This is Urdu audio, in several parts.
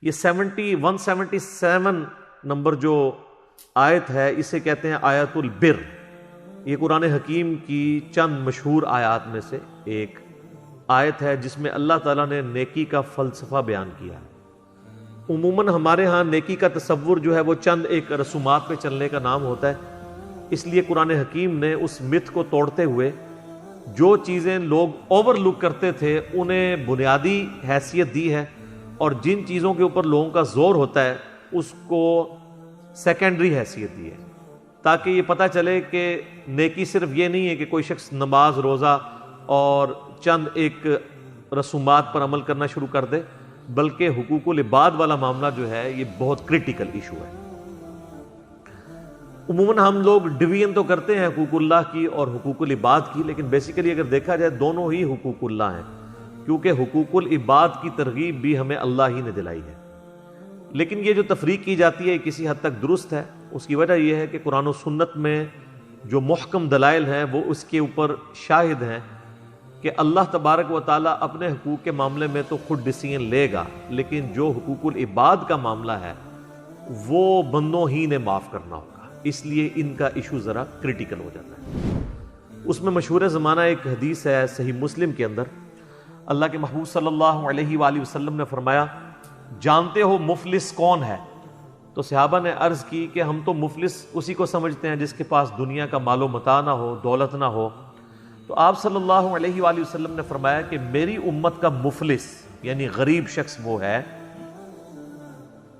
یہ 177 نمبر جو آیت ہے اسے کہتے ہیں آیت البر. یہ قرآن حکیم کی چند مشہور آیات میں سے ایک آیت ہے جس میں اللہ تعالیٰ نے نیکی کا فلسفہ بیان کیا. عموماً ہمارے ہاں نیکی کا تصور جو ہے وہ چند ایک رسومات پہ چلنے کا نام ہوتا ہے. اس لیے قرآن حکیم نے اس مت کو توڑتے ہوئے جو چیزیں لوگ اوور لک کرتے تھے انہیں بنیادی حیثیت دی ہے، اور جن چیزوں کے اوپر لوگوں کا زور ہوتا ہے اس کو سیکنڈری حیثیت دی ہے، تاکہ یہ پتہ چلے کہ نیکی صرف یہ نہیں ہے کہ کوئی شخص نماز روزہ اور چند ایک رسومات پر عمل کرنا شروع کر دے، بلکہ حقوق العباد والا معاملہ جو ہے یہ بہت کریٹیکل ایشو ہے. عموماً ہم لوگ ڈویژن تو کرتے ہیں حقوق اللہ کی اور حقوق العباد کی، لیکن بیسیکلی اگر دیکھا جائے دونوں ہی حقوق اللہ ہیں، کیونکہ حقوق العباد کی ترغیب بھی ہمیں اللہ ہی نے دلائی ہے. لیکن یہ جو تفریق کی جاتی ہے کسی حد تک درست ہے. اس کی وجہ یہ ہے کہ قرآن و سنت میں جو محکم دلائل ہیں وہ اس کے اوپر شاہد ہیں کہ اللہ تبارک و تعالیٰ اپنے حقوق کے معاملے میں تو خود ڈیسیژن لے گا، لیکن جو حقوق العباد کا معاملہ ہے وہ بندوں ہی نے معاف کرنا ہوگا. اس لیے ان کا ایشو ذرا کریٹیکل ہو جاتا ہے. اس میں مشہور زمانہ ایک حدیث ہے صحیح مسلم کے اندر، اللہ کے محبوب صلی اللہ علیہ وآلہ وسلم نے فرمایا جانتے ہو مفلس کون ہے؟ تو صحابہ نے عرض کی کہ ہم تو مفلس اسی کو سمجھتے ہیں جس کے پاس دنیا کا مال و متاع نہ ہو، دولت نہ ہو. تو آپ صلی اللہ علیہ وآلہ وسلم نے فرمایا کہ میری امت کا مفلس یعنی غریب شخص وہ ہے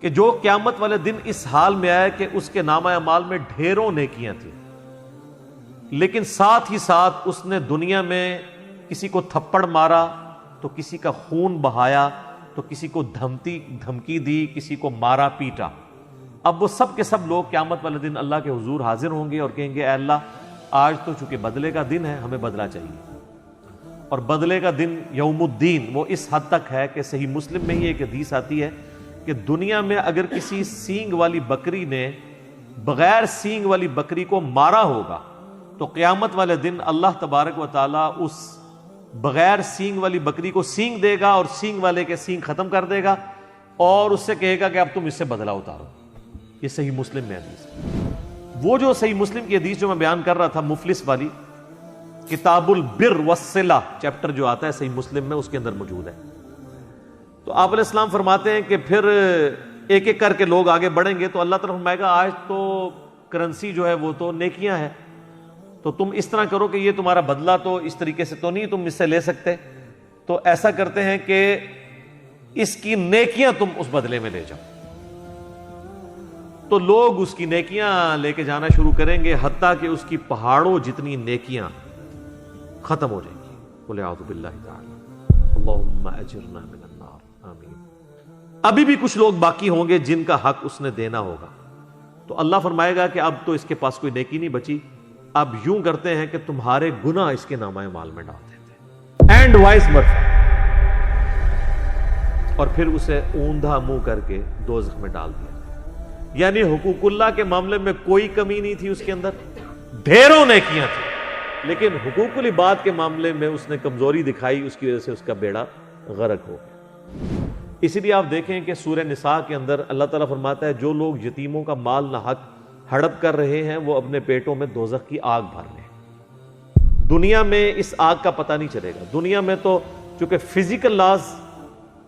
کہ جو قیامت والے دن اس حال میں آئے کہ اس کے نامہ اعمال میں ڈھیروں نیکیاں تھیں، لیکن ساتھ ہی ساتھ اس نے دنیا میں کسی کو تھپڑ مارا تو کسی کا خون بہایا، تو کسی کو دھمکی دی، کسی کو مارا پیٹا. اب وہ سب کے سب لوگ قیامت والے دن اللہ کے حضور حاضر ہوں گے اور کہیں گے اے اللہ آج تو چونکہ بدلے کا دن ہے ہمیں بدلہ چاہیے. اور بدلے کا دن یوم الدین وہ اس حد تک ہے کہ صحیح مسلم میں ہی ایک حدیث آتی ہے کہ دنیا میں اگر کسی سینگ والی بکری نے بغیر سینگ والی بکری کو مارا ہوگا تو قیامت والے دن اللہ تبارک و تعالیٰ اس بغیر سینگ والی بکری کو سینگ دے گا اور سینگ والے کے سینگ ختم کر دے گا اور اس سے کہے گا کہ اب تم اس سے بدلہ اتارو. یہ صحیح مسلم میں حدیث ہے. وہ جو صحیح مسلم کی حدیث جو میں بیان کر رہا تھا مفلس والی، کتاب البر والصلہ چیپٹر جو آتا ہے صحیح مسلم میں اس کے اندر موجود ہے. تو آپ علیہ السلام فرماتے ہیں کہ پھر ایک ایک کر کے لوگ آگے بڑھیں گے تو اللہ تعالیٰ فرمائے گا آج تو کرنسی جو ہے وہ تو نیکیاں ہیں، تو تم اس طرح کرو کہ یہ تمہارا بدلہ تو اس طریقے سے تو نہیں تم اس سے لے سکتے، تو ایسا کرتے ہیں کہ اس کی نیکیاں تم اس بدلے میں لے جاؤ. تو لوگ اس کی نیکیاں لے کے جانا شروع کریں گے حتیٰ کہ اس کی پہاڑوں جتنی نیکیاں ختم ہو جائیں گی. قل اعوذ باللہ تعالی اللہم اجرنا من النار آمین. ابھی بھی کچھ لوگ باقی ہوں گے جن کا حق اس نے دینا ہوگا. تو اللہ فرمائے گا کہ اب تو اس کے پاس کوئی نیکی نہیں بچی، اب یوں کرتے ہیں کہ تمہارے گناہ اس کے نامہ اعمال میں ڈال دیتے ہیں اینڈ وائس ورسا، اور پھر اسے اوندھا منہ کر کے دوزخ میں ڈال دیا. یعنی حقوق اللہ کے معاملے میں کوئی کمی نہیں تھی اس کے اندر، ڈھیروں نیکیاں تھیں، لیکن حقوق العباد کے معاملے میں اس نے کمزوری دکھائی، اس کی وجہ سے اس کا بیڑا غرق ہو گیا. اسی لیے آپ دیکھیں کہ سورہ نساء کے اندر اللہ تعالیٰ فرماتا ہے جو لوگ یتیموں کا مال نہ حق ہڑپ کر رہے ہیں وہ اپنے پیٹوں میں دوزخ کی آگ بھر رہے ہیں. دنیا میں اس آگ کا پتہ نہیں چلے گا. دنیا میں تو چونکہ فزیکل لاز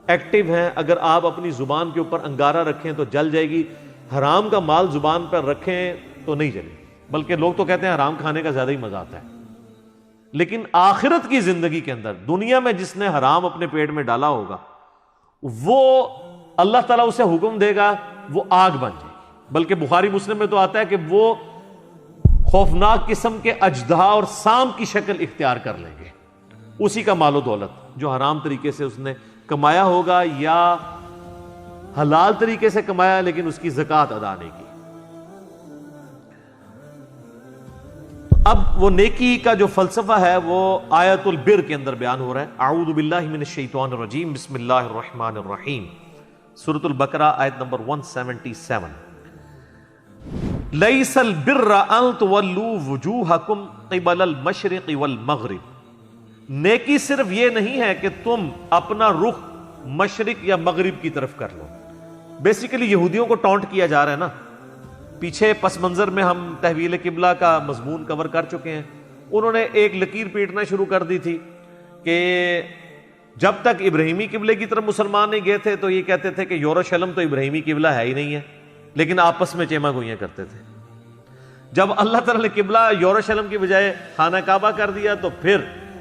ایکٹیو ہیں، اگر آپ اپنی زبان کے اوپر انگارہ رکھیں تو جل جائے گی، حرام کا مال زبان پر رکھیں تو نہیں جلے. بلکہ لوگ تو کہتے ہیں حرام کھانے کا زیادہ ہی مزہ آتا ہے. لیکن آخرت کی زندگی کے اندر دنیا میں جس نے حرام اپنے پیٹ میں ڈالا ہوگا وہ اللہ تعالیٰ اسے حکم دے گا وہ آگ بن جائے گی. بلکہ بخاری مسلم میں تو آتا ہے کہ وہ خوفناک قسم کے اژدہا اور سام کی شکل اختیار کر لیں گے. اسی کا مال و دولت جو حرام طریقے سے اس نے کمایا ہوگا یا حلال طریقے سے کمایا لیکن اس کی زکوٰۃ ادا نہیں کی. اب وہ نیکی کا جو فلسفہ ہے وہ آیت البر کے اندر بیان ہو رہا ہے. اعوذ باللہ من الشیطان الرجیم بسم اللہ الرحمن الرحیم، سورۃ البقرہ آیت نمبر 177. لیس البر ان تولوا وجوہکم قبل المشرق والمغرب. نیکی صرف یہ نہیں ہے کہ تم اپنا رخ مشرق یا مغرب کی طرف کر لو. بیسیکلی یہودیوں کو ٹونٹ کیا جا رہا ہے نا. پیچھے پس منظر میں ہم تحویل قبلہ کا مضمون کور کر چکے ہیں. انہوں نے ایک لکیر پیٹنا شروع کر دی تھی کہ جب تک ابراہیمی قبلے کی طرف مسلمان نہیں گئے تھے تو یہ کہتے تھے کہ یروشلم تو ابراہیمی قبلہ ہے ہی نہیں ہے, لیکن آپس میں چیما گوئیاں کرتے تھے. جب اللہ تعالیٰ نے قبلہ یروشلم کی بجائے خانہ کعبہ کر دیا تو پھر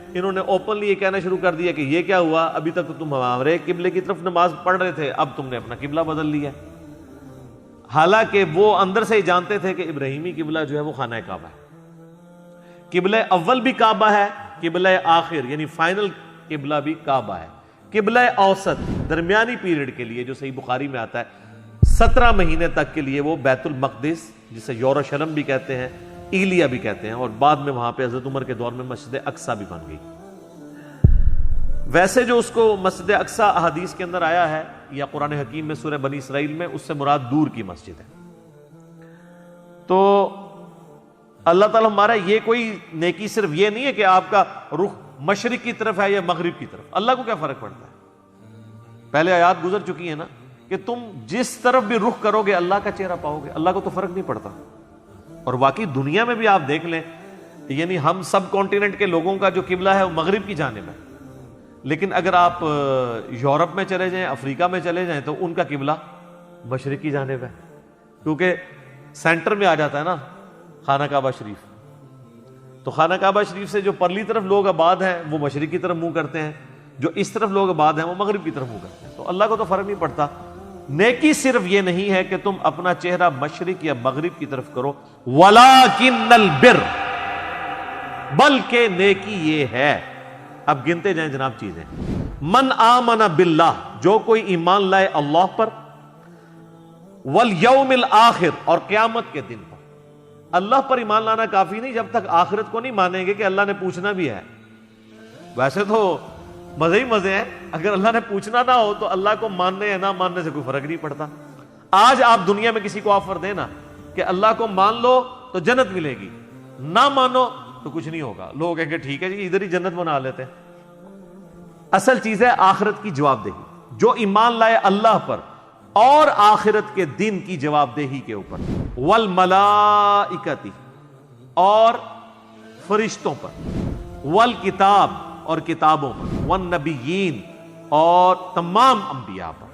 انہوں نے اوپنلی یہ کہنا شروع کر دیا کہ یہ کیا ہوا, ابھی تک تو تم ہمارے قبلے کی طرف نماز پڑھ رہے تھے, اب تم نے اپنا قبلہ بدل لیا. حالانکہ وہ اندر سے ہی جانتے تھے کہ ابراہیمی قبلہ جو ہے وہ خانہ کعبہ ہے. قبلہ اول بھی کعبہ ہے, قبلہ آخر یعنی فائنل قبلہ بھی کعبہ ہے. قبلہ اوسط درمیانی پیریڈ کے لیے جو صحیح بخاری میں آتا ہے 17 مہینے تک کے لیے وہ بیت المقدس, جسے یروشلم بھی کہتے ہیں, ایلیا بھی کہتے ہیں, اور بعد میں وہاں پہ حضرت عمر کے دور میں مسجد اقصیٰ بھی بن گئی. ویسے جو اس کو مسجد اقصیٰ احادیث کے اندر آیا ہے یا قرآن حکیم میں سورہ بنی اسرائیل میں, اس سے مراد دور کی مسجد ہے. تو اللہ تعالیٰ ہمارا یہ کوئی نیکی صرف یہ نہیں ہے کہ آپ کا رخ مشرق کی طرف ہے یا مغرب کی طرف. اللہ کو کیا فرق پڑتا ہے؟ پہلے آیات گزر چکی ہیں نا کہ تم جس طرف بھی رخ کرو گے اللہ کا چہرہ پاؤ گے, اللہ کو تو فرق نہیں پڑتا. اور واقعی دنیا میں بھی آپ دیکھ لیں, یعنی ہم سب کانٹیننٹ کے لوگوں کا جو قبلہ ہے وہ مغرب کی جانب ہے, لیکن اگر آپ یورپ میں چلے جائیں, افریقہ میں چلے جائیں, تو ان کا قبلہ مشرق کی جانب ہے, کیونکہ سینٹر میں آ جاتا ہے نا خانہ کعبہ شریف. تو خانہ کعبہ شریف سے جو پرلی طرف لوگ آباد ہیں وہ مشرق کی طرف منہ کرتے ہیں, جو اس طرف لوگ آباد ہیں وہ مغرب کی طرف منہ کرتے ہیں. تو اللہ کو تو فرق نہیں پڑتا. نیکی صرف یہ نہیں ہے کہ تم اپنا چہرہ مشرق یا مغرب کی طرف کرو, وَلَٰكِنَّ الْبِرَّ, بلکہ نیکی یہ ہے. اب گنتے جائیں جناب چیزیں. من آمن باللہ, جو کوئی ایمان لائے اللہ پر, والیوم الآخر, اور قیامت کے دن پر. اللہ پر ایمان لانا کافی نہیں جب تک آخرت کو نہیں مانیں گے کہ اللہ نے پوچھنا بھی ہے. ویسے تو مزے ہی مزے ہیں, اگر اللہ نے پوچھنا نہ ہو تو اللہ کو ماننے یا نہ ماننے سے کوئی فرق نہیں پڑتا. آج آپ دنیا میں کسی کو آفر دیں نا کہ اللہ کو مان لو تو جنت ملے گی, نہ مانو تو کچھ نہیں ہوگا, لوگ کہیں گے ٹھیک ہے جی ادھر ہی جنت بنا لیتے ہیں. اصل چیز ہے آخرت کی جواب دہی. جو ایمان لائے اللہ پر اور آخرت کے دن کی جواب دہی کے اوپر, والملائکتی, اور فرشتوں پر, والکتاب, اور کتابوں پر, والنبیین, اور تمام انبیاء پر.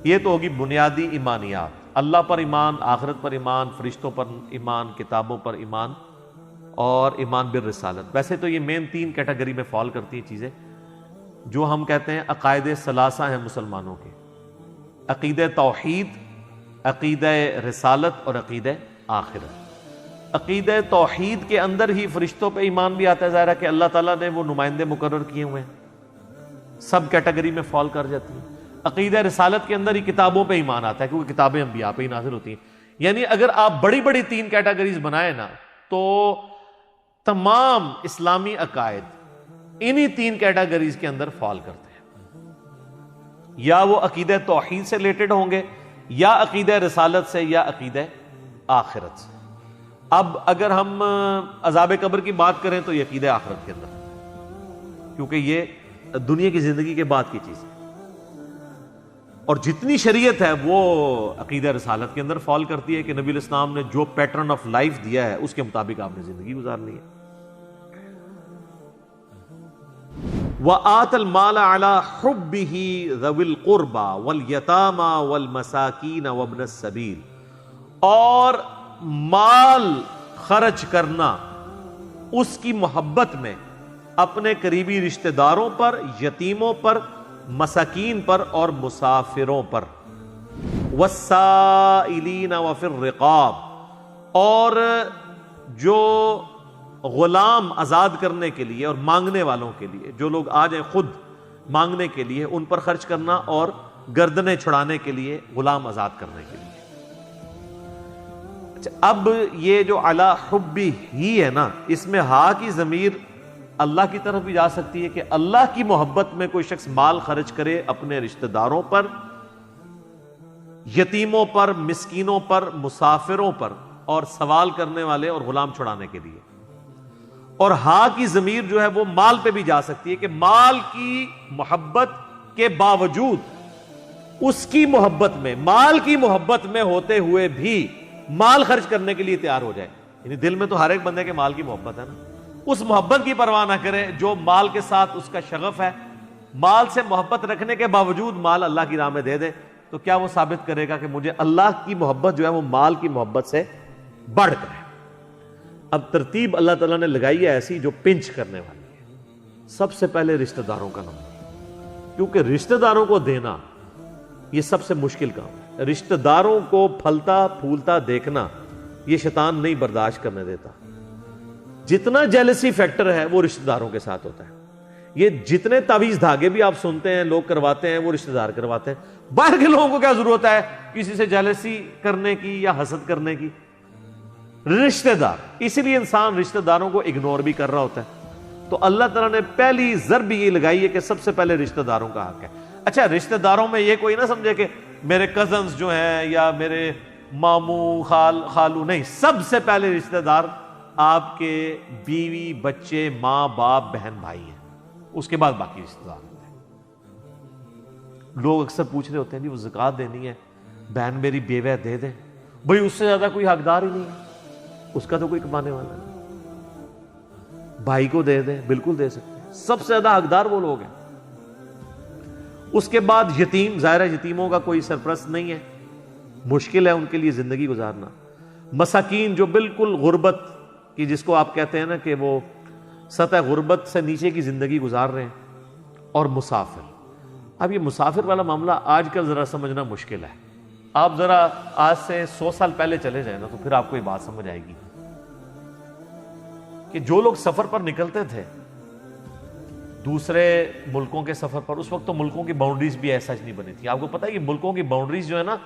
یہ تو ہوگی بنیادی ایمانیات. اللہ پر ایمان, آخرت پر ایمان, فرشتوں پر ایمان, کتابوں پر ایمان, اور ایمان بالرسالت. ویسے تو یہ مین 3 کیٹیگری میں فال کرتی ہیں چیزیں جو ہم کہتے ہیں عقائد ثلاثہ ہیں مسلمانوں کے: عقیدہ توحید, عقیدہ رسالت, اور عقیدہ آخرت. عقیدہ توحید کے اندر ہی فرشتوں پہ ایمان بھی آتا ہے, ظاہر ہے کہ اللہ تعالیٰ نے وہ نمائندے مقرر کیے ہوئے ہیں, سب کیٹیگری میں فال کر جاتی ہیں. عقیدہ رسالت کے اندر ہی کتابوں پہ ایمان آتا ہے کیونکہ کتابیں انبیاء پہ ہی نازل ہوتی ہیں. یعنی اگر آپ بڑی بڑی 3 کیٹیگریز بنائیں نا تو تمام اسلامی عقائد انہی 3 کیٹیگریز کے اندر فال کرتے ہیں. یا وہ عقیدہ توحید سے ریلیٹڈ ہوں گے, یا عقیدہ رسالت سے, یا عقیدہ آخرت سے. اب اگر ہم عذاب قبر کی بات کریں تو یہ عقیدہ آخرت کے اندر, کیونکہ یہ دنیا کی زندگی کے بعد کی چیز ہے. اور جتنی شریعت ہے وہ عقیدہ رسالت کے اندر فال کرتی ہے کہ نبی علیہ السلام نے جو پیٹرن آف لائف دیا ہے اس کے مطابق آپ نے زندگی گزارنی ہے. وَآتَ الْمَالَ عَلَى حُبِّهِ ذَوِي الْقُرْبَى وَالْيَتَامَى وَالْمَسَاكِينَ وَابْنَ السَّبِيلِ, اور مال خرچ کرنا اس کی محبت میں اپنے قریبی رشتہ داروں پر, یتیموں پر, مساکین پر, اور مسافروں پر. وَالسَّائِلِينَ وَفِي الرِّقَابِ, اور جو غلام آزاد کرنے کے لیے اور مانگنے والوں کے لیے, جو لوگ آ جائیں خود مانگنے کے لیے, ان پر خرچ کرنا, اور گردنیں چھڑانے کے لیے, غلام آزاد کرنے کے لیے. اچھا, اب یہ جو علی حبی ہی ہے نا, اس میں ہا کی ضمیر اللہ کی طرف بھی جا سکتی ہے کہ اللہ کی محبت میں کوئی شخص مال خرچ کرے اپنے رشتہ داروں پر, یتیموں پر, مسکینوں پر, مسافروں پر, اور سوال کرنے والے اور غلام چھڑانے کے لیے. اور ہا کی ضمیر جو ہے وہ مال پہ بھی جا سکتی ہے کہ مال کی محبت کے باوجود اس کی محبت میں، مال کی محبت میں ہوتے ہوئے بھی مال خرچ کرنے کے لیے تیار ہو جائے. یعنی دل میں تو ہر ایک بندے کے مال کی محبت ہے نا، اس محبت کی پرواہ نہ کرے جو مال کے ساتھ اس کا شغف ہے، مال سے محبت رکھنے کے باوجود مال اللہ کی راہ میں دے دے، تو کیا وہ ثابت کرے گا کہ مجھے اللہ کی محبت جو ہے وہ مال کی محبت سے بڑھ کر ہے؟ اب ترتیب اللہ تعالیٰ نے لگائی ہے ایسی جو پنچ کرنے والی ہے. سب سے پہلے رشتہ داروں کا نمبر، کیونکہ رشتہ داروں کو دینا یہ سب سے مشکل کام ہے. رشتہ داروں کو پھلتا پھولتا دیکھنا یہ شیطان نہیں برداشت کرنے دیتا. جتنا جیلسی فیکٹر ہے وہ رشتہ داروں کے ساتھ ہوتا ہے. یہ جتنے تعویذ دھاگے بھی آپ سنتے ہیں لوگ کرواتے ہیں وہ رشتہ دار کرواتے ہیں. باہر کے لوگوں کو کیا ضرورت ہے کسی سے جیلسی کرنے کی یا حسد کرنے کی؟ رشتہ دار. اسی لیے انسان رشتہ داروں کو اگنور بھی کر رہا ہوتا ہے. تو اللہ تعالیٰ نے پہلی ضرب یہ لگائی ہے کہ سب سے پہلے رشتہ داروں کا حق ہے. اچھا، رشتہ داروں میں یہ کوئی نہ سمجھے کہ میرے کزنز جو ہیں یا میرے ماموں خالو، نہیں. سب سے پہلے رشتہ دار آپ کے بیوی بچے ماں باپ بہن بھائی ہیں، اس کے بعد باقی رشتہ دار ہوتے ہیں. لوگ اکثر پوچھ رہے ہوتے ہیں جی وہ زکوٰۃ دینی ہے، بہن میری بیوہ ہے دے دیں. بھائی اس سے زیادہ کوئی حقدار ہی نہیں ہے، اس کا تو کوئی کمانے والا نہیں. بھائی کو دے دیں، بالکل دے سکتے ہیں. سب سے زیادہ حقدار وہ لوگ ہیں. اس کے بعد یتیم، ظاہر ہے یتیموں کا کوئی سرپرست نہیں ہے، مشکل ہے ان کے لیے زندگی گزارنا. مساکین جو بالکل غربت کی، جس کو آپ کہتے ہیں نا کہ وہ سطح غربت سے نیچے کی زندگی گزار رہے ہیں. اور مسافر. اب یہ مسافر والا معاملہ آج کل ذرا سمجھنا مشکل ہے. آپ ذرا آج سے 100 سال پہلے چلے جائیں نا تو پھر آپ کو یہ بات سمجھ آئے گی کہ جو لوگ سفر پر نکلتے تھے دوسرے ملکوں کے سفر پر، اس وقت تو ملکوں کی باؤنڈریز بھی ایسا نہیں بنی تھی. آپ کو پتہ ہے کہ ملکوں کی باؤنڈریز جو ہے نا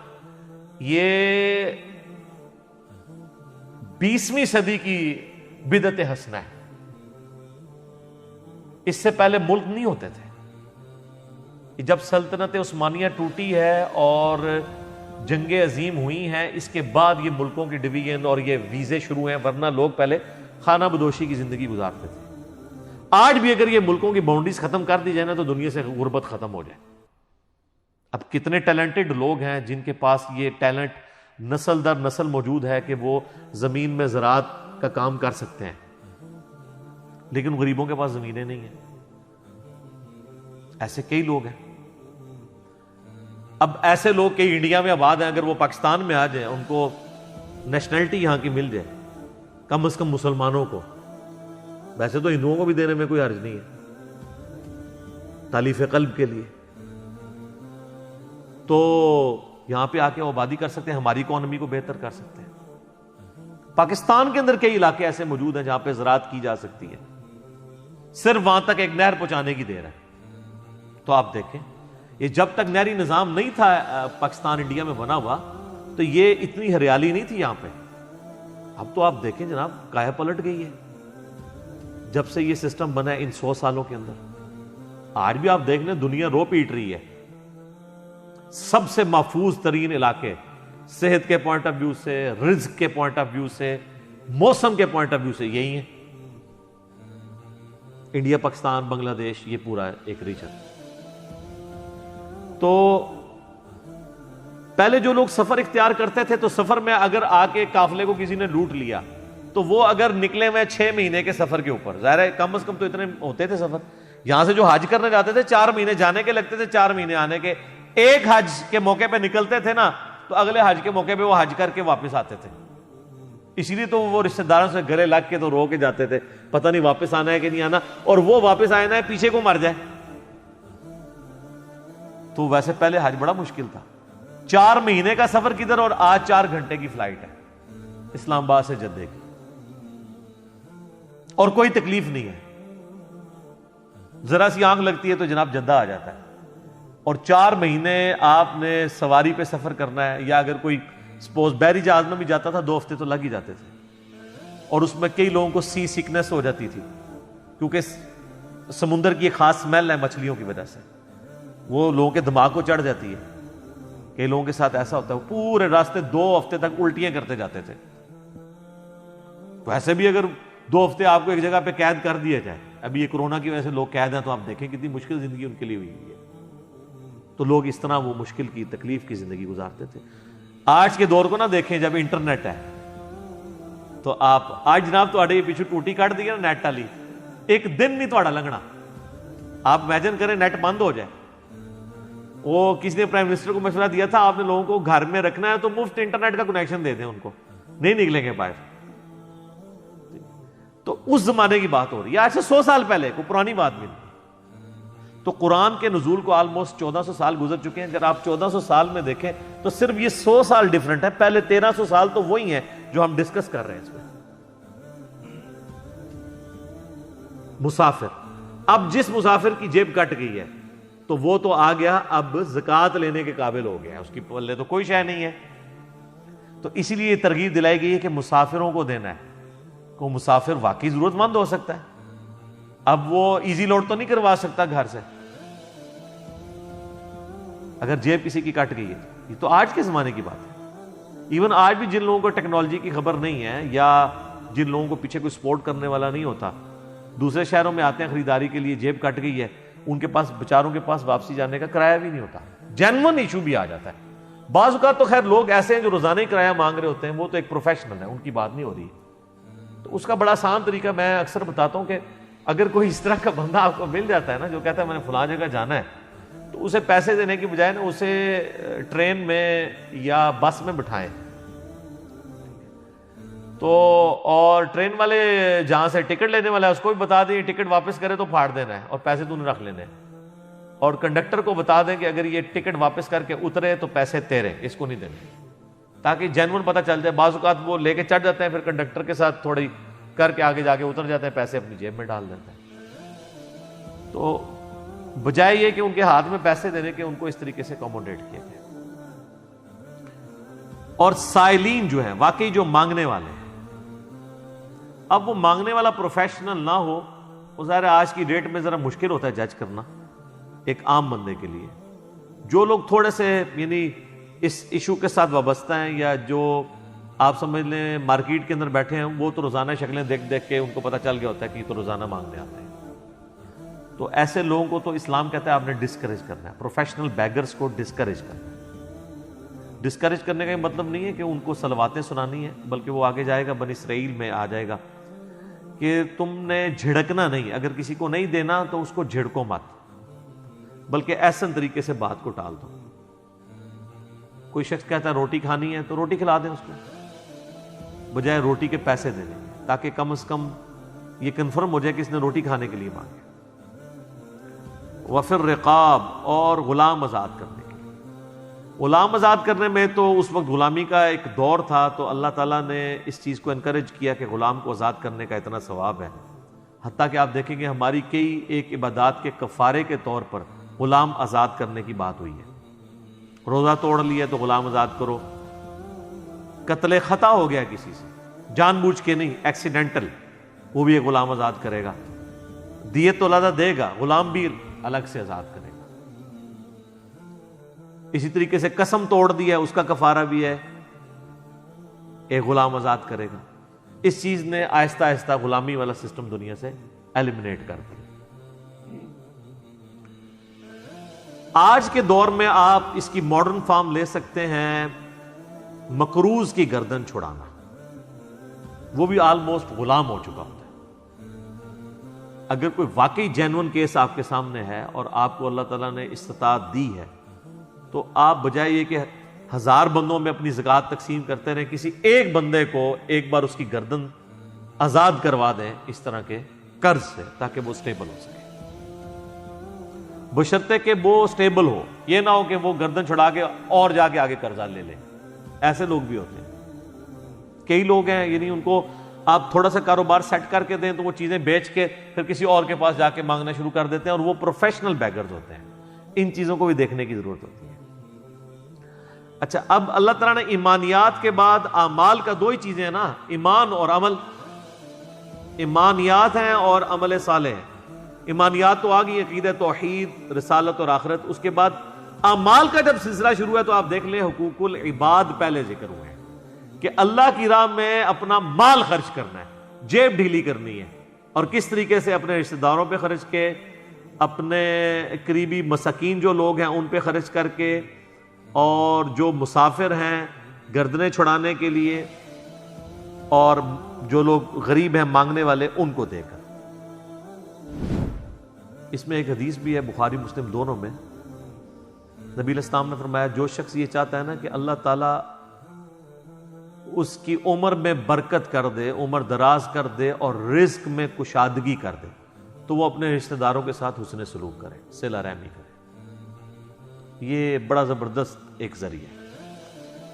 یہ 20ویں صدی کی بدعت حسنہ ہے. اس سے پہلے ملک نہیں ہوتے تھے. جب سلطنت عثمانیہ ٹوٹی ہے اور جنگیں عظیم ہوئی ہیں، اس کے بعد یہ ملکوں کی ڈویژن اور یہ ویزے شروع ہیں، ورنہ لوگ پہلے خانہ بدوشی کی زندگی گزارتے تھے. آج بھی اگر یہ ملکوں کی باؤنڈریز ختم کر دی جائے نا تو دنیا سے غربت ختم ہو جائے. اب کتنے ٹیلنٹڈ لوگ ہیں جن کے پاس یہ ٹیلنٹ نسل در نسل موجود ہے کہ وہ زمین میں زراعت کا کام کر سکتے ہیں، لیکن غریبوں کے پاس زمینیں نہیں ہیں. ایسے کئی لوگ ہیں. اب ایسے لوگ کئی انڈیا میں آباد ہیں، اگر وہ پاکستان میں آ جائیں، ان کو نیشنلٹی یہاں کی مل جائے، کم از کم مسلمانوں کو، ویسے تو ہندوؤں کو بھی دینے میں کوئی حرج نہیں ہے تالیف قلب کے لیے، تو یہاں پہ آ کے آبادی کر سکتے ہیں، ہماری اکانومی کو بہتر کر سکتے ہیں. پاکستان کے اندر کئی علاقے ایسے موجود ہیں جہاں پہ زراعت کی جا سکتی ہے، صرف وہاں تک ایک نہر پہنچانے کی دیر ہے. تو آپ دیکھیں یہ جب تک نہری نظام نہیں تھا پاکستان انڈیا میں بنا ہوا تو یہ اتنی ہریالی نہیں تھی یہاں پہ. اب تو آپ دیکھیں جناب کایا پلٹ گئی ہے جب سے یہ سسٹم بنا ہے ان 100 سالوں کے اندر. آج بھی آپ دیکھ لیں دنیا رو پیٹ رہی ہے. سب سے محفوظ ترین علاقے صحت کے پوائنٹ آف ویو سے، رزق کے پوائنٹ آف ویو سے، موسم کے پوائنٹ آف ویو سے یہی ہیں. انڈیا، پاکستان، بنگلہ دیش، یہ پورا ایک ریجن. تو پہلے جو لوگ سفر اختیار کرتے تھے تو سفر میں اگر آ کے قافلے کو کسی نے لوٹ لیا تو وہ اگر نکلے ہوئے 6 مہینے کے سفر کے اوپر، ظاہر ہے کم از کم تو اتنے ہوتے تھے سفر. یہاں سے جو حج کرنے جاتے تھے 4 مہینے جانے کے لگتے تھے، 4 مہینے آنے کے. ایک حج کے موقع پہ نکلتے تھے نا تو اگلے حج کے موقع پہ وہ حج کر کے واپس آتے تھے. اسی لیے تو وہ رشتہ داروں سے گلے لگ کے تو رو کے جاتے تھے، پتہ نہیں واپس آنا ہے کہ نہیں آنا، اور وہ واپس آئے نا پیچھے کو مر جائے. تو ویسے پہلے حج بڑا مشکل تھا. 4 مہینے کا سفر کدھر، اور آج 4 گھنٹے کی فلائٹ ہے اسلام آباد سے جدے کی، اور کوئی تکلیف نہیں ہے. ذرا سی آنکھ لگتی ہے تو جناب جدہ آ جاتا ہے. اور 4 مہینے آپ نے سواری پہ سفر کرنا ہے، یا اگر کوئی سپوز بحری جہاز میں بھی جاتا تھا 2 ہفتے تو لگ ہی جاتے تھے. اور اس میں کئی لوگوں کو سی سکنس ہو جاتی تھی کیونکہ سمندر کی ایک خاص سمیل ہے مچھلیوں کی وجہ سے، وہ لوگوں کے دماغ کو چڑھ جاتی ہے. کئی لوگوں کے ساتھ ایسا ہوتا ہے وہ پورے راستے 2 ہفتے تک الٹیاں کرتے جاتے تھے. تو ایسے بھی اگر 2 ہفتے آپ کو ایک جگہ پہ قید کر دیا جائے، ابھی یہ کورونا کی وجہ سے لوگ قید ہیں، تو آپ دیکھیں کتنی مشکل زندگی ان کے لیے ہوئی ہے. تو لوگ اس طرح وہ مشکل کی تکلیف کی زندگی گزارتے تھے. آج کے دور کو نہ دیکھیں, جب انٹرنیٹ ہے تو آپ آج جناب تھوڑے پیچھے ٹوٹی کٹ دی نا نیٹ والی, ایک دن نہیں تھوڑا لنگنا. آپ امیجن کریں نیٹ بند ہو جائے. وہ کسی نے پرائم منسٹر کو مشورہ دیا تھا, آپ نے لوگوں کو گھر میں رکھنا ہے تو مفت انٹرنیٹ کا کنیکشن دے دیں ان کو, نہیں نکلیں گے باہر. تو اس زمانے کی بات ہو رہی ہے, آج سے 100 سال پہلے, کوئی پرانی بات بھی نہیں. تو قرآن کے نزول کو آلموسٹ 1400 سال گزر چکے ہیں. اگر آپ 1400 سال میں دیکھیں تو صرف یہ 100 سال ڈیفرنٹ ہے. پہلے 1300 سال تو وہی ہیں جو ہم ڈسکس کر رہے ہیں اس میں. مسافر, اب جس مسافر کی جیب کٹ گئی ہے تو وہ تو آ گیا, اب زکوٰۃ لینے کے قابل ہو گیا, اس کی پلے تو کوئی شے نہیں ہے. تو اسی لیے یہ ترغیب دلائی گئی ہے کہ مسافروں کو دینا ہے. کو مسافر واقعی ضرورت مند ہو سکتا ہے, اب وہ ایزی لوڈ تو نہیں کروا سکتا گھر سے اگر جیب کسی کی کٹ گئی ہے. یہ تو آج کے زمانے کی بات ہے. ایون آج بھی جن لوگوں کو ٹیکنالوجی کی خبر نہیں ہے, یا جن لوگوں کو پیچھے کوئی سپورٹ کرنے والا نہیں ہوتا, دوسرے شہروں میں آتے ہیں خریداری کے لیے, جیب کٹ گئی ہے, ان کے پاس بیچاروں کے پاس واپسی جانے کا کرایہ بھی نہیں ہوتا. جینون ایشو بھی آ جاتا ہے. بعض اوقات تو خیر لوگ ایسے ہیں جو روزانہ ہی کرایہ مانگ رہے ہوتے ہیں, وہ تو ایک پروفیشنل ہے, ان کی بات نہیں ہو رہی. تو اس کا بڑا آسان طریقہ میں اکثر بتاتا ہوں کہ اگر کوئی اس طرح کا بندہ آپ کو مل جاتا ہے نا, جو کہتا ہے میں نے فلاں جگہ جانا ہے, تو اسے پیسے دینے کی بجائے نا اسے ٹرین میں یا بس میں بٹھائیں. تو اور ٹرین والے جہاں سے ٹکٹ لینے والا ہے اس کو بھی بتا دیں ٹکٹ واپس کرے تو پھاڑ دینا ہے اور پیسے تو نے رکھ لینے ہیں. اور کنڈکٹر کو بتا دیں کہ اگر یہ ٹکٹ واپس کر کے اترے تو پیسے تیرے, اس کو نہیں دینے, تاکہ جینون پتہ چل جائے. بعض اوقات وہ لے کے چڑھ جاتے ہیں, پھر کنڈکٹر کے ساتھ تھوڑی کر کے آگے جا کے اتر جاتے ہیں, پیسے اپنی جیب میں ڈال دیتے ہیں. تو بجائے یہ کہ ان کے ہاتھ میں پیسے دینے کے, ان کو اس طریقے سے اکوموڈیٹ کیا گیا. اور سائلین جو ہیں, واقعی جو مانگنے والے ہیں, اب وہ مانگنے والا پروفیشنل نہ ہو, وہ ظاہر آج کی ڈیٹ میں ذرا مشکل ہوتا ہے جج کرنا ایک عام بندے کے لیے. جو لوگ تھوڑے سے یعنی اس ایشو کے ساتھ وابستہ ہیں, یا جو آپ سمجھ لیں مارکیٹ کے اندر بیٹھے ہیں, وہ تو روزانہ شکلیں دیکھ دیکھ کے ان کو پتہ چل گیا ہوتا ہے کہ یہ تو روزانہ مانگنے آتے ہیں. تو ایسے لوگوں کو تو اسلام کہتا ہے آپ نے ڈسکریج کرنا ہے, پروفیشنل بیگرز کو ڈسکریج کرنا ہے. ڈسکریج کرنے کا یہ مطلب نہیں ہے کہ ان کو صلواتیں سنانی ہے, بلکہ وہ آگے جائے گا, بنی اسرائیل میں آ جائے گا کہ تم نے جھڑکنا نہیں, اگر کسی کو نہیں دینا تو اس کو جھڑکو مت, بلکہ احسن طریقے سے بات کو ٹال دو. کوئی شخص کہتا ہے روٹی کھانی ہے تو روٹی کھلا دیں اس کو, بجائے روٹی کے پیسے دینے, تاکہ کم از کم یہ کنفرم ہو جائے کہ اس نے روٹی کھانے کے لیے مانگے. وفر رقاب, اور غلام آزاد کرنے کے لیے. غلام آزاد کرنے میں تو اس وقت غلامی کا ایک دور تھا, تو اللہ تعالیٰ نے اس چیز کو انکریج کیا کہ غلام کو آزاد کرنے کا اتنا ثواب ہے. حتیٰ کہ آپ دیکھیں گے ہماری کئی ایک عبادات کے کفارے کے طور پر غلام آزاد کرنے کی بات ہوئی ہے. روزہ توڑ لیا تو غلام آزاد کرو, قتل خطا ہو گیا کسی سے, جان بوجھ کے نہیں, ایکسیڈنٹل, وہ بھی ایک غلام آزاد کرے گا. دیت تو علیحدہ دے گا, غلام بھی الگ سے آزاد کرے گا. اسی طریقے سے قسم توڑ دیا, اس کا کفارہ بھی ہے, ایک غلام آزاد کرے گا. اس چیز نے آہستہ آہستہ غلامی والا سسٹم دنیا سے ایلیمنیٹ کر دیا. آج کے دور میں آپ اس کی ماڈرن فارم لے سکتے ہیں, مقروض کی گردن چھڑانا, وہ بھی آلموسٹ غلام ہو چکا ہوتا ہے. اگر کوئی واقعی جینون کیس آپ کے سامنے ہے اور آپ کو اللہ تعالیٰ نے استطاعت دی ہے, تو آپ بجائے یہ کہ 1000 بندوں میں اپنی زکوٰۃ تقسیم کرتے رہیں, کسی ایک بندے کو ایک بار اس کی گردن آزاد کروا دیں اس طرح کے قرض سے, تاکہ وہ اسٹیبل ہو سکے. بشرطے کہ وہ اسٹیبل ہو, یہ نہ ہو کہ وہ گردن چھڑا کے اور جا کے آگے قرضہ لے لیں. ایسے لوگ بھی ہوتے ہیں, کئی لوگ ہیں, یعنی ان کو آپ تھوڑا سا کاروبار سیٹ کر کے دیں تو وہ چیزیں بیچ کے پھر کسی اور کے پاس جا کے مانگنا شروع کر دیتے ہیں, اور وہ پروفیشنل بیگرز ہوتے ہیں. ان چیزوں کو بھی دیکھنے کی ضرورت ہوتی ہے. اچھا, اب اللہ تعالیٰ نے ایمانیات کے بعد اعمال کا 2 ہی چیزیں ہیں نا, ایمان اور عمل. ایمانیات ہیں اور عمل صالح ہیں. ایمانیات تو آگئی, عقیدہ توحید, رسالت اور آخرت. اس کے بعد اعمال کا جب سلسلہ شروع ہے تو آپ دیکھ لیں حقوق العباد پہلے ذکر ہوئے ہیں, کہ اللہ کی راہ میں اپنا مال خرچ کرنا ہے, جیب ڈھیلی کرنی ہے, اور کس طریقے سے اپنے رشتہ داروں پہ خرچ کے, اپنے قریبی مساکین جو لوگ ہیں ان پہ خرچ کر کے، اور جو مسافر ہیں گردنیں چھڑانے کے لیے، اور جو لوگ غریب ہیں مانگنے والے ان کو دے کر۔ اس میں ایک حدیث بھی ہے بخاری مسلم دونوں میں، نبی علیہ السلام نے فرمایا جو شخص یہ چاہتا ہے نا کہ اللہ تعالیٰ اس کی عمر میں برکت کر دے، عمر دراز کر دے اور رزق میں کشادگی کر دے، تو وہ اپنے رشتہ داروں کے ساتھ حسن سلوک کرے، صلہ رحمی کرے۔ یہ بڑا زبردست ایک ذریعہ ہے،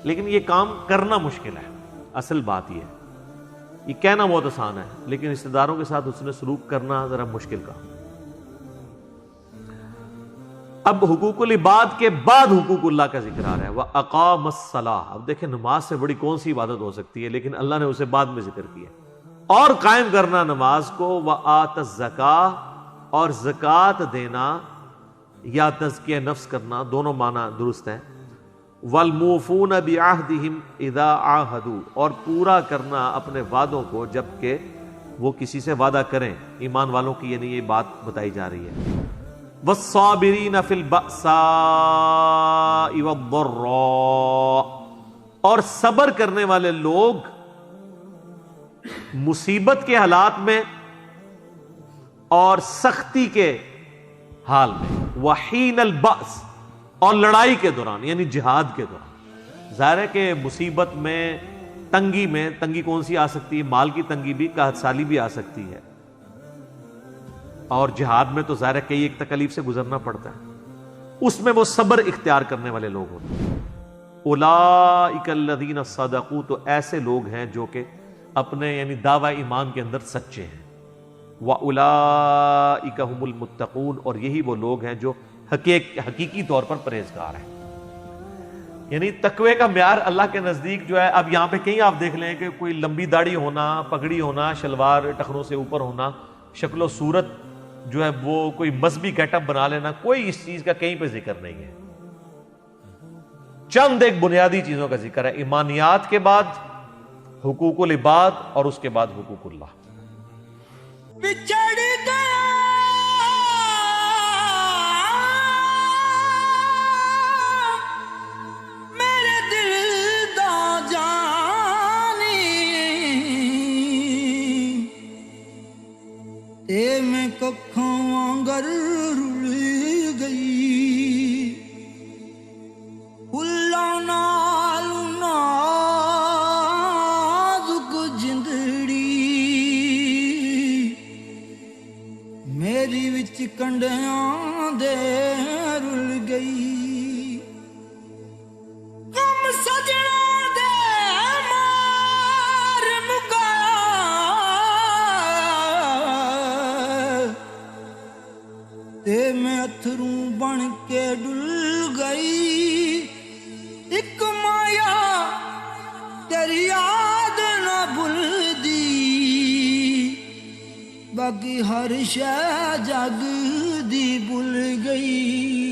لیکن یہ کام کرنا مشکل ہے۔ اصل بات یہ ہے، یہ کہنا بہت آسان ہے، لیکن رشتہ داروں کے ساتھ حسن سلوک کرنا ذرا مشکل کام۔ اب حقوق العباد کے بعد حقوق اللہ کا ذکر آ رہا ہے، وَأَقَامَ الصَّلَاةَ۔ اب دیکھیں نماز سے بڑی کون سی عبادت ہو سکتی ہے، لیکن اللہ نے اسے بعد میں ذکر کیا، اور قائم کرنا نماز کو، وَآتَ الزَّكَاةَ، اور زکوٰۃ دینا یا تزکیہ نفس کرنا، دونوں معنی درست ہیں، وَالْمُوفُونَ بِعَهْدِهِمْ إِذَا عَاهَدُوا، اور پورا کرنا اپنے وعدوں کو جب کہ وہ کسی سے وعدہ کریں، ایمان والوں کی یعنی یہ بات بتائی جا رہی ہے۔ وَالصَّابِرِينَ فِي الْبَأْسَاءِ وَالضَّرَّاءِ، اور صبر کرنے والے لوگ مصیبت کے حالات میں اور سختی کے حال میں، وحین البأس، اور لڑائی کے دوران یعنی جہاد کے دوران۔ ظاہر ہے کہ مصیبت میں، تنگی کون سی آ سکتی ہے؟ مال کی تنگی بھی، قحط سالی بھی آ سکتی ہے، اور جہاد میں تو ظاہر ہے کئی ایک تکلیف سے گزرنا پڑتا ہے، اس میں وہ صبر اختیار کرنے والے لوگ ہوتے ہیں۔ اولئک الذین صدقوا، تو ایسے لوگ ہیں جو کہ اپنے یعنی دعوی ایمان کے اندر سچے ہیں۔ وَأُولَئِكَ هُمُ الْمُتَّقُونَ، اور یہی وہ لوگ ہیں جو حقیقی طور پر پرہیزگار ہیں۔ یعنی تقوی کا معیار اللہ کے نزدیک جو ہے، اب یہاں پہ کہیں آپ دیکھ لیں کہ کوئی لمبی داڑھی ہونا، پگڑی ہونا، شلوار ٹخنوں سے اوپر ہونا، شکل و صورت جو ہے وہ کوئی مذہبی گیٹ اپ بنا لینا، کوئی اس چیز کا کہیں پہ ذکر نہیں ہے۔ چند ایک بنیادی چیزوں کا ذکر ہے، ایمانیات کے بعد حقوق العباد، اور اس کے بعد حقوق اللہ۔ بچڑ گیا میرے دل دا جانی، تے میں ککھاں وانگر رل گئی، پھلاں نال نازک جندڑی میری وچ کنڈیاں دے رل گئی، غم سجنا دے مار مکا، تے میں اتھروں بن کے ڈل گئی، ایک مایا تیری یاد نہ بھلدی، باقی ہر شے جگ دی بھول گئی۔